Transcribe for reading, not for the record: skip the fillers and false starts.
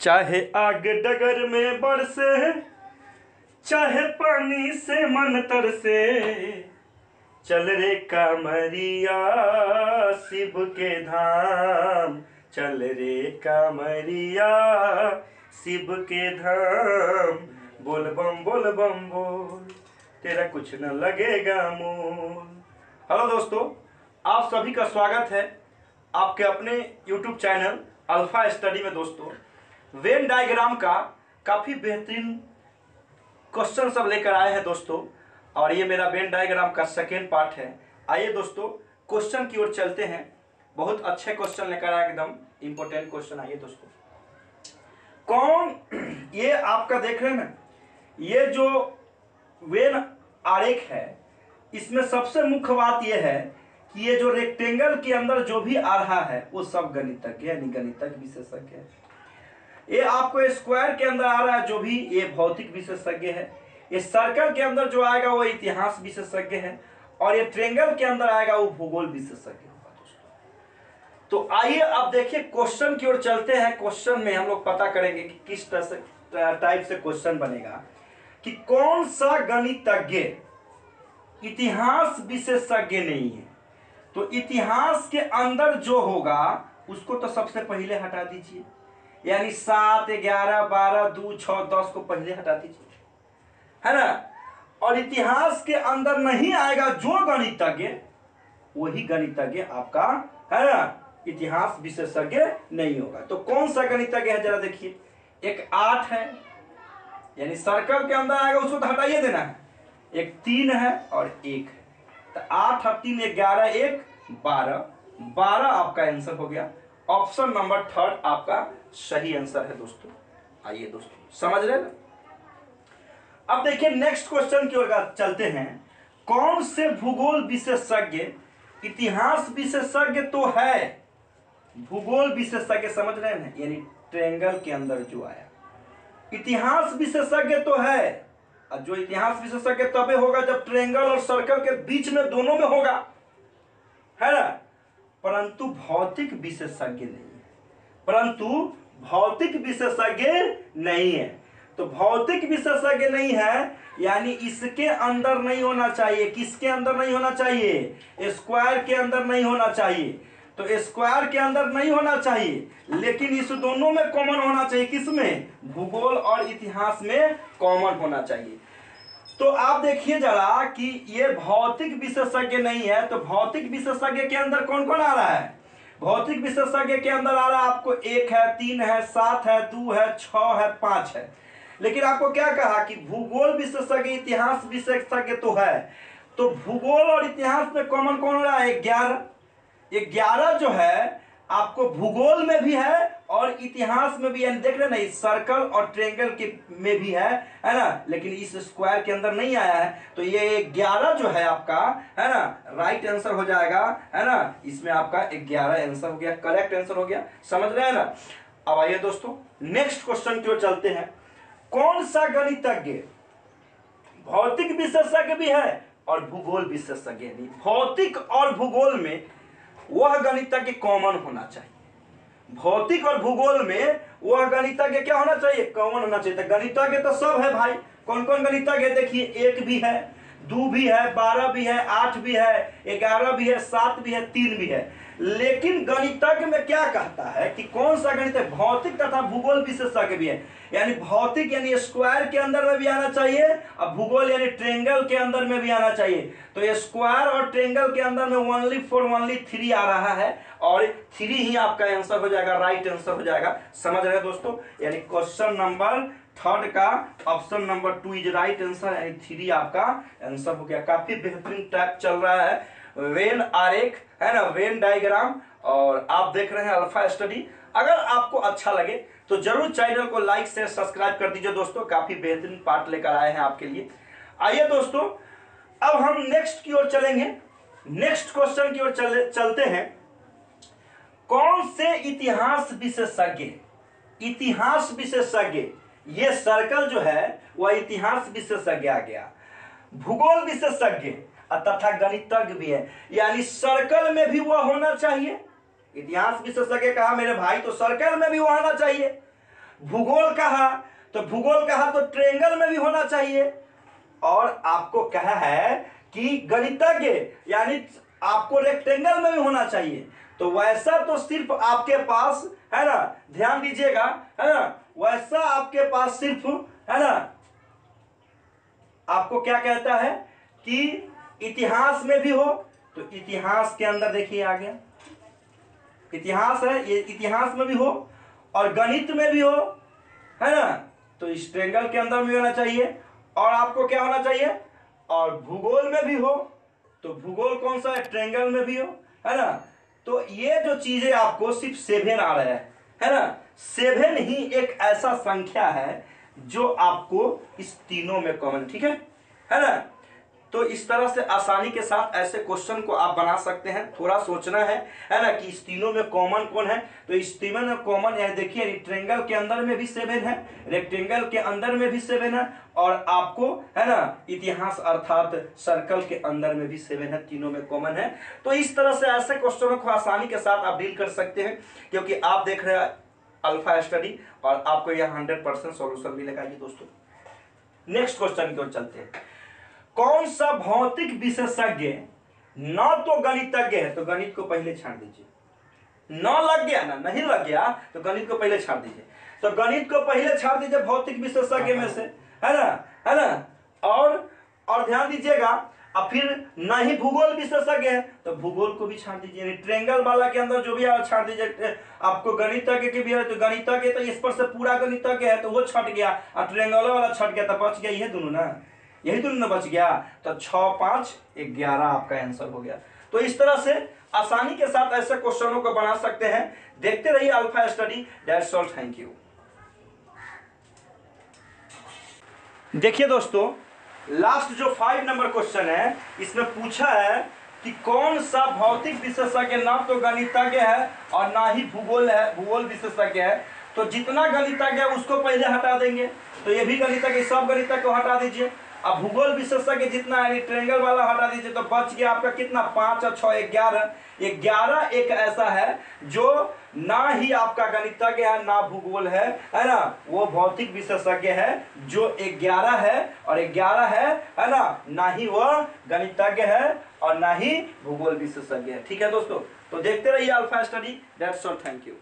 चाहे आग डगर में बरसे, चाहे पानी से मन तरसे, चल रे कामरिया शिव के धाम, चल रे कामरिया शिव के धाम। बोल बम बोल, तेरा कुछ न लगेगा मोल। हेलो दोस्तों, आप सभी का स्वागत है आपके अपने YouTube चैनल अल्फा स्टडी में। दोस्तों, वेन डायग्राम का काफ़ी बेहतरीन क्वेश्चन सब लेकर आए हैं दोस्तों, और ये मेरा वेन डायग्राम का सेकेंड पार्ट है। आइए दोस्तों क्वेश्चन की ओर चलते हैं। बहुत अच्छे क्वेश्चन लेकर आए, एकदम इंपॉर्टेंट क्वेश्चन। आइए दोस्तों, कौन ये आपका देख रहे हैं ना, ये जो वेन आरेख है, इसमें सबसे मुख्य बात यह है कि ये जो रेक्टेंगल के अंदर जो भी आ रहा है वो सब गणितज्ञ यानी गणितज्ञ विशेषज्ञ है। ये आपको स्क्वायर के अंदर आ रहा है जो भी, ये भौतिक विशेषज्ञ है। ये सर्कल के अंदर जो आएगा वो इतिहास विशेषज्ञ है, और ये ट्रेंगल के अंदर आएगा वो भूगोल विशेषज्ञ होगा दोस्तों। तो आइए अब देखिए क्वेश्चन की ओर चलते हैं। क्वेश्चन में हम लोग पता करेंगे कि किस टाइप से क्वेश्चन बनेगा, कि कौन सा गणितज्ञ इतिहास विशेषज्ञ नहीं है। तो इतिहास के अंदर जो होगा उसको तो सबसे पहले हटा दीजिए, यानी 7, 11, 12, 2, 6, 10 को पहले हटा दीजिए, है ना। और इतिहास के अंदर नहीं आएगा जो गणितज्ञ, वही गणितज्ञ आपका, है ना, इतिहास विशेषज्ञ नहीं होगा। तो कौन सा गणितज्ञ है जरा देखिए। एक 8 है, यानी सर्कल के अंदर आएगा उसको तो हटाइए देना है। एक 3 है और 1 है, तो 8 और 3 11, 1 12, 12 आपका आंसर हो गया। ऑप्शन नंबर 3 आपका सही आंसर है दोस्तों। आइए दोस्तों, समझ रहे ना। अब देखिए नेक्स्ट क्वेश्चन की ओर चलते हैं। कौन से भूगोल विशेषज्ञ इतिहास विशेषज्ञ तो है, भूगोल विशेषज्ञ समझ रहे हैं, यानी ट्रायंगल के अंदर जो आया। इतिहास विशेषज्ञ तो है, और जो इतिहास विशेषज्ञ तबे होगा जब ट्रायंगल और सर्कल के बीच में दोनों में होगा, है ना। परंतु भौतिक विशेषज्ञ नहीं है, परंतु भौतिक विशेषज्ञ नहीं है। तो भौतिक विशेषज्ञ नहीं है, यानी इसके अंदर नहीं होना चाहिए। किसके अंदर नहीं होना चाहिए? स्क्वायर के अंदर नहीं होना चाहिए। तो स्क्वायर के अंदर नहीं होना चाहिए, लेकिन इस दोनों में कॉमन होना चाहिए। किसमें? भूगोल और इतिहास में कॉमन होना चाहिए। तो आप देखिए जरा कि ये भौतिक विशेषज्ञ नहीं है। तो भौतिक विशेषज्ञ के अंदर कौन कौन आ रहा है? भौतिक विशेषज्ञ के अंदर आ रहा है आपको 1 है, 3 है, 7 है, 2 है, 6 है, 5 है। लेकिन आपको क्या कहा कि भूगोल विशेषज्ञ इतिहास विशेषज्ञ तो है। तो भूगोल और इतिहास में कॉमन कौन हो रहा है? 11। ये 11 जो है आपको भूगोल में भी है और इतिहास में भी, यानी देख रहे ना, इस सर्कल और ट्रायंगल के में भी है ना, लेकिन इस स्क्वायर के अंदर नहीं आया है। तो ये 11 जो है आपका, है ना, राइट आंसर हो जाएगा, है ना। इसमें आपका 11 आंसर हो गया, करेक्ट आंसर हो गया। समझ रहे हैं ना। अब आइए दोस्तों नेक्स्ट क्वेश्चन की ओर चलते हैं। कौन सा गणितज्ञ भौतिक विशेषज्ञ भी है और भूगोल विशेषज्ञ भी? भौतिक और भूगोल में वह गणितज्ञ कॉमन होना चाहिए। भौतिक और भूगोल में वह गणितज्ञ क्या होना चाहिए? कॉमन होना चाहिए। तो गणितज्ञ तो सब है भाई। कौन कौन गणितज्ञ है देखिए। 1 भी है, 2 भी है, 12 भी है, 8 भी है, 11 भी है, 7 भी है, 3 भी है। लेकिन गणितज्ञ में क्या कहता है कि कौन सा गणित है? भौतिक तथा भूगोल विशेषज्ञ भी है। यानी भौतिक यानी स्क्वायर के अंदर में भी आना चाहिए, और भूगोल यानी ट्रायंगल के अंदर में भी आना चाहिए। तो स्क्वायर और ट्रायंगल के अंदर में ओनली 3 आ रहा है, और 3 ही आपका आंसर हो जाएगा, राइट आंसर हो जाएगा। समझ रहे हैं दोस्तों। यानी क्वेश्चन नंबर 3 का option number 2 is right answer, यानी 3 आपका आंसर हो गया। काफी बेहतरीन टाइप चल रहा है वेन आरेख, है ना, वेन डायग्राम, और आप देख रहे हैं अल्फा स्टडी। अगर आपको अच्छा लगे तो जरूर चैनल को लाइक शेयर सब्सक्राइब कर दीजिए दोस्तों। काफी बेहतरीन पार्ट लेकर आए हैं आपके लिए। आइए दोस्तों अब हम नेक्स्ट की ओर चलेंगे। नेक्स्ट क्वेश्चन की ओर चलते हैं। कौन से इतिहास विशेषज्ञ ये सर्कल जो है वह इतिहास विशेषज्ञ आ गया, भूगोल विशेषज्ञ तथा गणितज्ञ भी है, यानी सर्कल में भी वह होना चाहिए। इतिहास विशेषज्ञ कहा मेरे भाई तो सर्कल में भी वह होना चाहिए, भूगोल कहा तो ट्रायंगल में भी होना चाहिए, और आपको कहा है कि गणितज्ञ यानी आपको रेक्टेंगल में भी होना चाहिए। तो वैसा तो सिर्फ आपके पास है ना, ध्यान दीजिएगा, है ना, वैसा आपके पास सिर्फ है ना, आपको क्या कहता है कि इतिहास में भी हो, तो इतिहास के अंदर देखिए आ गया, इतिहास है ये, इतिहास में भी हो और गणित में भी हो, है ना, तो इस ट्रायंगल के अंदर भी होना चाहिए। और आपको क्या होना चाहिए, और भूगोल में भी हो, तो भूगोल कौन सा है, ट्रायंगल में भी हो, है ना। तो ये जो चीजें आपको सिर्फ 7 आ रहा है ना, 7 ही एक ऐसा संख्या है जो आपको इस तीनों में कॉमन, ठीक है ना। तो इस तरह से आसानी के साथ ऐसे क्वेश्चन को आप बना सकते हैं। थोड़ा सोचना है ना, कि इस तीनों में कॉमन कौन है, तो इस तीनों में कॉमन है, देखिए ट्रायंगल के अंदर में भी 7 है, रेक्टेंगल के अंदर में भी 7 है, और आपको है ना इतिहास अर्थात सर्कल के अंदर में भी 7 है, तीनों में कॉमन है। तो इस तरह से ऐसे क्वेश्चनों को आसानी के साथ आप डील कर सकते हैं, क्योंकि आप देख रहे हैं अल्फा स्टडी और आपको यह 100% सॉल्यूशन मिलेगा। ये दोस्तों नेक्स्ट क्वेश्चन की ओर चलते हैं। कौन सा भौतिक विशेषज्ञ न तो गणितज्ञ है, तो गणित को पहले छाड़ दीजिए, न लग गया ना, नहीं लग गया तो गणित को पहले छाड़ दीजिए, तो गणित को पहले छाड़ दीजिए भौतिक विशेषज्ञ में से, है ना, और ध्यान दीजिएगा, अब फिर ना ही भूगोल विशेषज्ञ है तो भूगोल को भी छाड़ दीजिए, ट्रायंगल वाला के अंदर जो भी है छाड़ दीजिए। आपको गणितज्ञ के भी है तो गणितज्ञ, तो इस पर से पूरा गणितज्ञ है तो वो छट गया, और ट्रायंगल वाला छट गया, तो बच गया ये दोनों ना, यही दोनों बच गया, तो 6, 5, 11 आपका आंसर हो गया। तो इस तरह से आसानी के साथ ऐसे क्वेश्चनों को बना सकते हैं। देखते रहिए alpha study. That's all, thank you. देखिए दोस्तों, लास्ट जो 5 नंबर क्वेश्चन है, इसमें पूछा है कि कौन सा भौतिक विशेषज्ञ ना तो गणितज्ञ है और ना ही भूगोल विशेषज्ञ है। तो जितना गणितज्ञ है उसको पहले हटा देंगे, तो ये भी गणितज्ञ, सब गणितज्ञ को हटा दीजिए। अब भूगोल विशेषज्ञ जितना है ट्रायंगल वाला हटा दीजिए, तो बच गया आपका कितना, 5 और 6 11। 11 एक ऐसा है जो ना ही आपका गणितज्ञ है ना भूगोल है ना, वो भौतिक विशेषज्ञ है जो 11 है, और 11 है ना ही वह गणितज्ञ है और ना ही भूगोल विशेषज्ञ है। ठीक है दोस्तों, तो देखते रहिए alpha study. That's all, thank you.